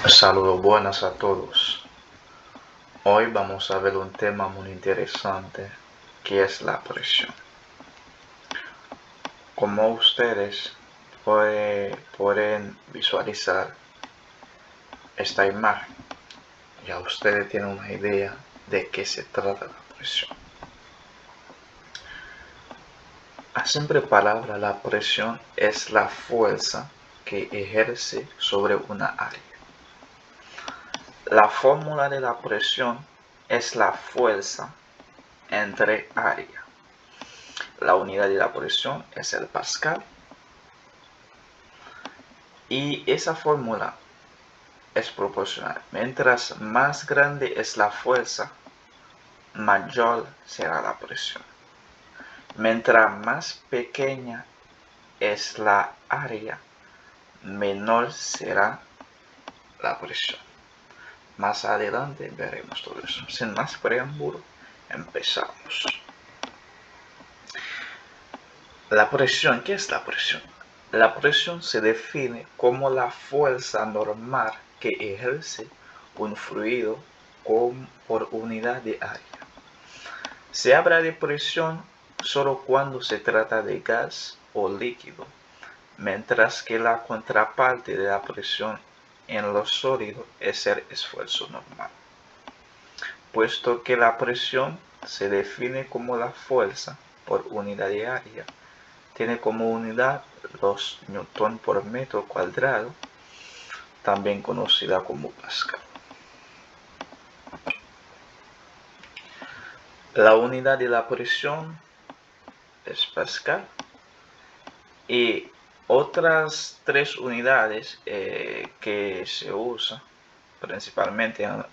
Saludos buenas a todos. Hoy vamos a ver un tema muy interesante que es la presión. Como ustedes pueden visualizar esta imagen, ya ustedes tienen una idea de qué se trata la presión. A simple palabra, la presión es la fuerza que ejerce sobre una área. La fórmula de la presión es la fuerza entre área. La unidad de la presión es el pascal. Y esa fórmula es proporcional. Mientras más grande es la fuerza, mayor será la presión. Mientras más pequeña es la área, menor será la presión. Más adelante veremos todo eso. Sin más preámbulo, empezamos. La presión, ¿qué es la presión? La presión se define como la fuerza normal que ejerce un fluido por unidad de área. Se habla de presión solo cuando se trata de gas o líquido, mientras que la contraparte de la presión en los sólidos es el esfuerzo normal. Puesto que la presión se define como la fuerza por unidad de área, tiene como unidad los newton por metro cuadrado, también conocida como pascal. La unidad de la presión es pascal y otras tres unidades que se usan principalmente en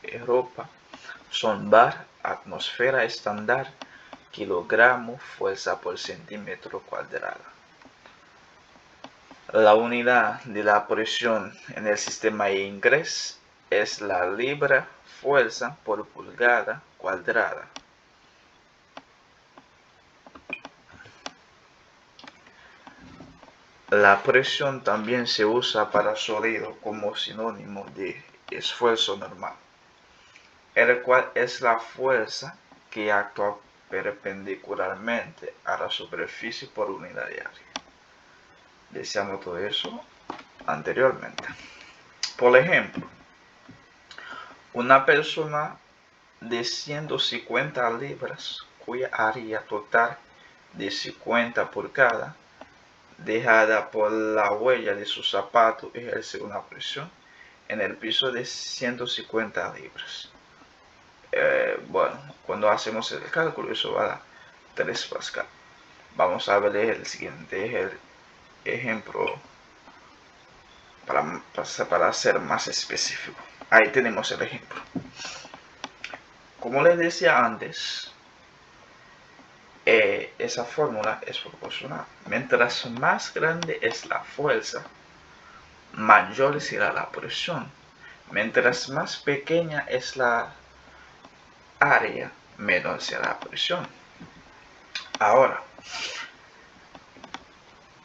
Europa son bar, atmósfera estándar, kilogramo, fuerza por centímetro cuadrado. La unidad de la presión en el sistema inglés es la libra fuerza por pulgada cuadrada. La presión también se usa para sólido como sinónimo de esfuerzo normal, el cual es la fuerza que actúa perpendicularmente a la superficie por unidad de área. Decíamos todo eso anteriormente. Por ejemplo, una persona de 150 libras, cuya área total de 50 pulgadas, dejada por la huella de su zapato, ejerce una presión en el piso de 150 libras. Bueno, cuando hacemos el cálculo, eso va a dar 3 pascal. Vamos a ver el siguiente ejemplo para ser más específico. Ahí tenemos el ejemplo. Como les decía antes, esa fórmula es proporcional. Mientras más grande es la fuerza, mayor será la presión. Mientras más pequeña es la área, menor será la presión. Ahora,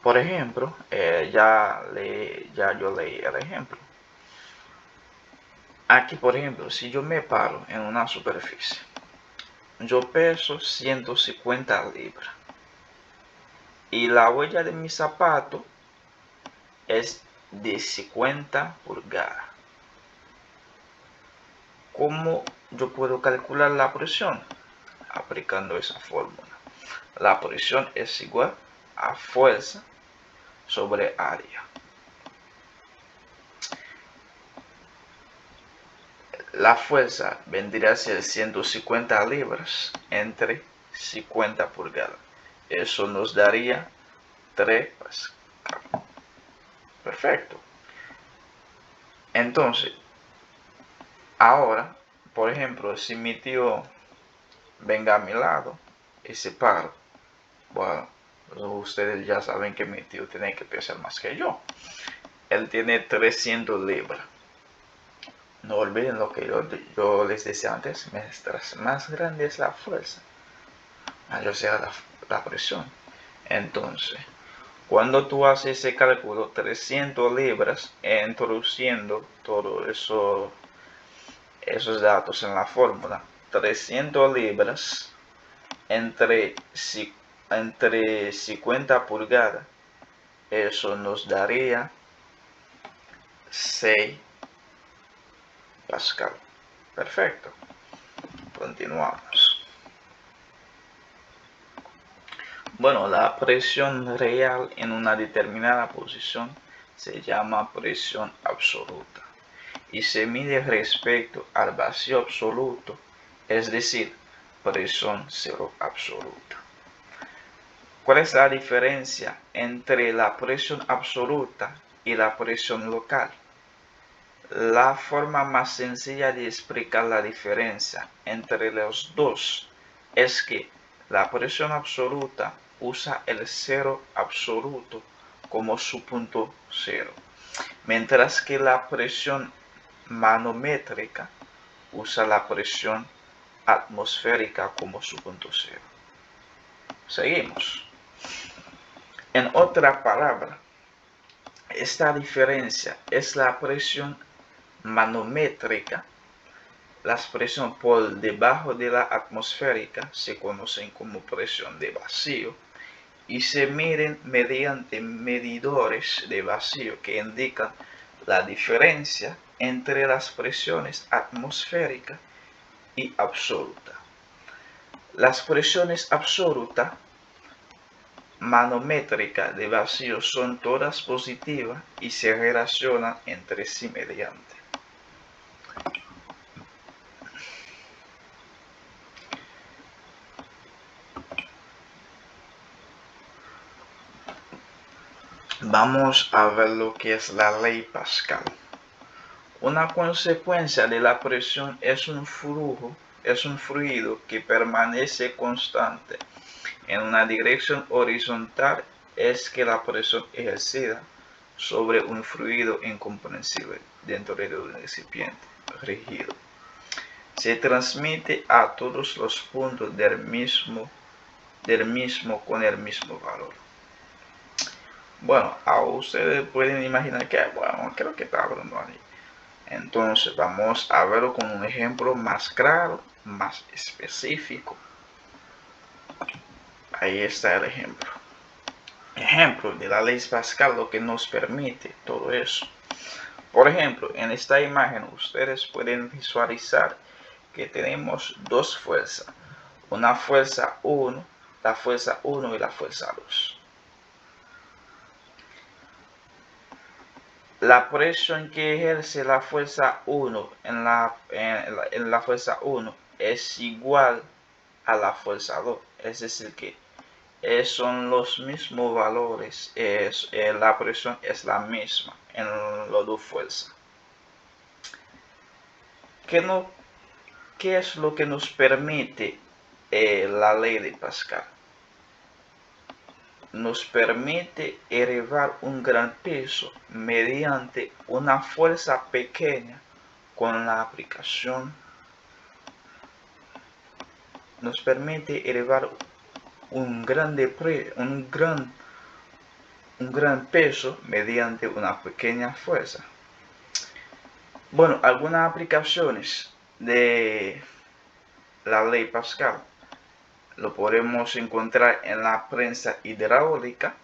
por ejemplo, ya yo leí el ejemplo. Aquí, por ejemplo, si yo me paro en una superficie, yo peso 150 libras y la huella de mi zapato es de 50 pulgadas. ¿Cómo yo puedo calcular la presión? Aplicando esa fórmula. La presión es igual a fuerza sobre área. La fuerza vendría a ser 150 libras entre 50 pulgadas. Eso nos daría 3 pascal. Perfecto. Entonces, ahora, por ejemplo, si mi tío venga a mi lado y se para, bueno, ustedes ya saben que mi tío tiene que pesar más que yo. Él tiene 300 libras. No olviden lo que yo les decía antes, mientras más grande es la fuerza, mayor será la presión. Entonces, Cuando tú haces ese cálculo, 300 libras, introduciendo todos esos datos en la fórmula, 300 libras entre 50 pulgadas, eso nos daría 6 pascal. Perfecto. Continuamos. Bueno, la presión real en una determinada posición se llama presión absoluta y se mide respecto al vacío absoluto, es decir, presión cero absoluta. ¿Cuál es la diferencia entre la presión absoluta y la presión local? La forma más sencilla de explicar la diferencia entre los dos es que la presión absoluta usa el cero absoluto como su punto cero, mientras que la presión manométrica usa la presión atmosférica como su punto cero. Seguimos. En otra palabra, esta diferencia es la presión manométrica. Las presiones por debajo de la atmosférica se conocen como presión de vacío y se miden mediante medidores de vacío que indican la diferencia entre las presiones atmosférica y absoluta. Las presiones absoluta manométrica de vacío son todas positivas y se relacionan entre sí mediante. Vamos a ver lo que es la ley Pascal. Una consecuencia de la presión es un fluido que permanece constante en una dirección horizontal, es que la presión ejercida sobre un fluido incompresible dentro de un recipiente rígido se transmite a todos los puntos del mismo con el mismo valor. Bueno, a ustedes pueden imaginar que, bueno, creo que está hablando ahí. Entonces vamos a verlo con un ejemplo más claro, más específico. Ahí está el ejemplo. Ejemplo de la ley Pascal, lo que nos permite todo eso. Por ejemplo, en esta imagen ustedes pueden visualizar que tenemos dos fuerzas. Una fuerza 1, la fuerza 1 y la fuerza 2. La presión que ejerce la fuerza 1 en la fuerza 1 es igual a la fuerza 2. Es decir, que son los mismos valores, la presión es la misma en las dos fuerzas. ¿Qué es lo que nos permite la ley de Pascal? Nos permite elevar un gran peso mediante una fuerza pequeña con la aplicación. Nos permite elevar un gran peso mediante una pequeña fuerza. Bueno, algunas aplicaciones de la ley Pascal lo podemos encontrar en la prensa hidráulica,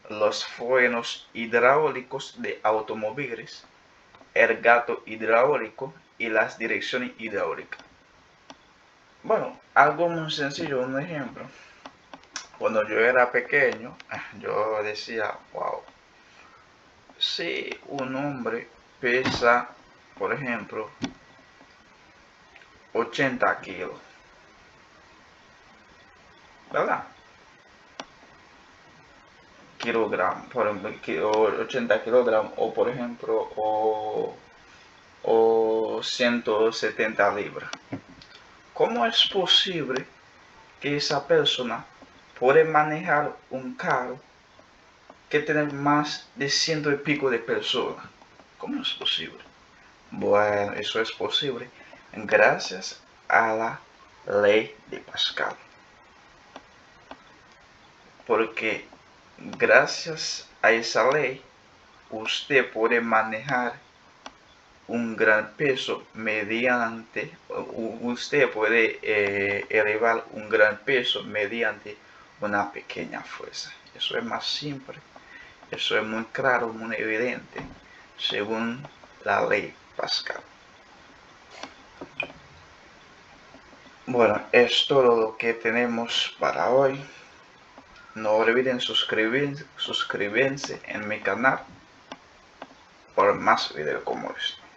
los frenos hidráulicos de automóviles, el gato hidráulico y las direcciones hidráulicas. Bueno, algo muy sencillo, un ejemplo. Cuando yo era pequeño, yo decía, wow, si un hombre pesa, por ejemplo, 80 kilos, ¿verdad? Kilogramos, por ejemplo, 80 kilogramos, o por ejemplo, o 170 libras. ¿Cómo es posible que esa persona puede manejar un carro que tiene más de 100 y pico de personas? ¿Cómo es posible? Bueno, eso es posible gracias a la ley de Pascal. Porque gracias a esa ley, usted puede manejar un gran peso mediante, usted puede elevar un gran peso mediante una pequeña fuerza. Eso es más simple, eso es muy claro, muy evidente, según la ley Pascal. Bueno, es todo lo que tenemos para hoy. No olviden suscribirse en mi canal por más videos como este.